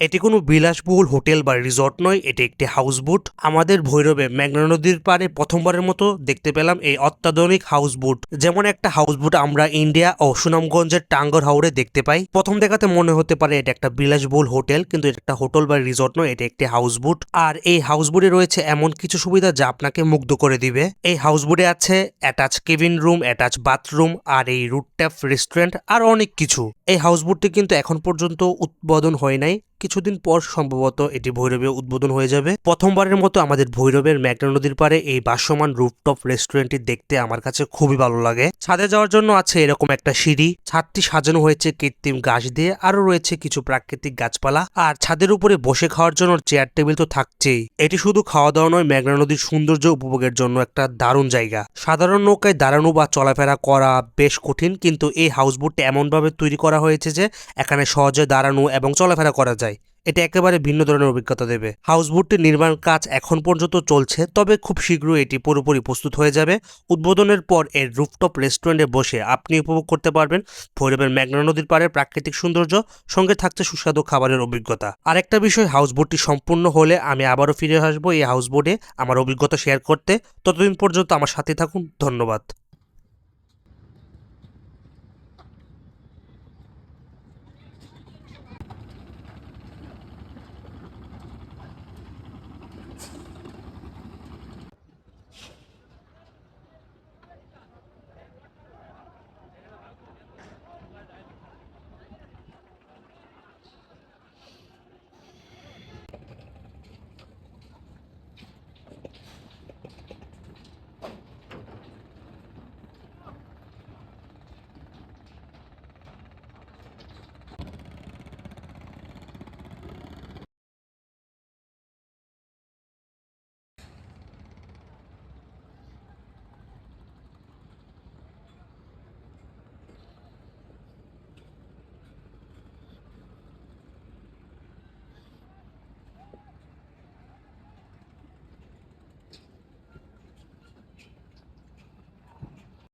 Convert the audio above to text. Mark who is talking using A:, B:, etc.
A: এটি কোনো বিলাসবহুল হোটেল বা রিসর্ট নয়, এটি একটি হাউসবোট। আমাদের ভৈরবে মেঘনা নদীর পাড়ে প্রথমবারের মতো দেখতে পেলাম এই অত্যাধুনিক হাউসবোট। যেমন একটা হাউসবোট আমরা ইন্ডিয়া ও সুনামগঞ্জের টাঙ্গর হাওরে দেখতে পাই। প্রথম দেখাতে মনে হতে পারে এটা একটা বিলাসবহুল হোটেল, কিন্তু এটা একটা হোটেল বা রিসর্ট নয়, এটা একটি হাউসবোট। আর এই হাউসবোটে রয়েছে এমন কিছু সুবিধা যা আপনাকে মুগ্ধ করে দিবে। এই হাউসবোটে আছে attach cabin room, attach bathroom, আর এই রুটট্যাপ রেস্টুরেন্ট আর অনেক কিছু। এই হাউসবোটটি কিন্তু এখন পর্যন্ত উদ্বোধন হয় নাই, কিছুদিন পর সম্ভবত এটি ভৈরবে উদ্বোধন হয়ে যাবে। প্রথমবারের মতো আমাদের ভৈরবের মেঘনা নদীর পাড়ে এই ভাসমান রুফটপ রেস্টুরেন্টটি দেখতে আমার কাছে খুবই ভালো লাগে। ছাদে যাওয়ার জন্য আছে এরকম একটা সিঁড়ি, ছাদটি সাজানো হয়েছে কৃত্রিম গাছ দিয়ে, আরো রয়েছে কিছু প্রাকৃতিক গাছপালা, আর ছাদের উপরে বসে খাওয়ার জন্য চেয়ার টেবিল তো থাকছেই। এটি শুধু খাওয়া দাওয়া নয়, মেঘনা নদীর সৌন্দর্য উপভোগের জন্য একটা দারুণ জায়গা। সাধারণ নৌকায় দাঁড়ানো বা চলাফেরা করা বেশ কঠিন, কিন্তু এই হাউসবোটটি এমনভাবে তৈরি করা হয়েছে যে এখানে সহজে দাঁড়ানো এবং চলাফেরা করা যায়। এটা একেবারে ভিন্ন ধরনের অভিজ্ঞতা দেবে। হাউসবোটটির নির্মাণ কাজ এখন পর্যন্ত চলছে, তবে খুব শীঘ্রই এটি পুরোপুরি প্রস্তুত হয়ে যাবে। উদ্বোধনের পর এর রুফটপ রেস্টুরেন্টে বসে আপনি উপভোগ করতে পারবেন ভৈরবের মেঘনা নদীর পাড়ে প্রাকৃতিক সৌন্দর্য, সঙ্গে থাকছে সুস্বাদু খাবারের অভিজ্ঞতা। আরেকটা বিষয়, হাউসবোটটি সম্পূর্ণ হলে আমি আবারও ফিরে আসবো এই হাউসবোটে আমার অভিজ্ঞতা শেয়ার করতে। ততদিন পর্যন্ত আমার সাথে থাকুন। ধন্যবাদ।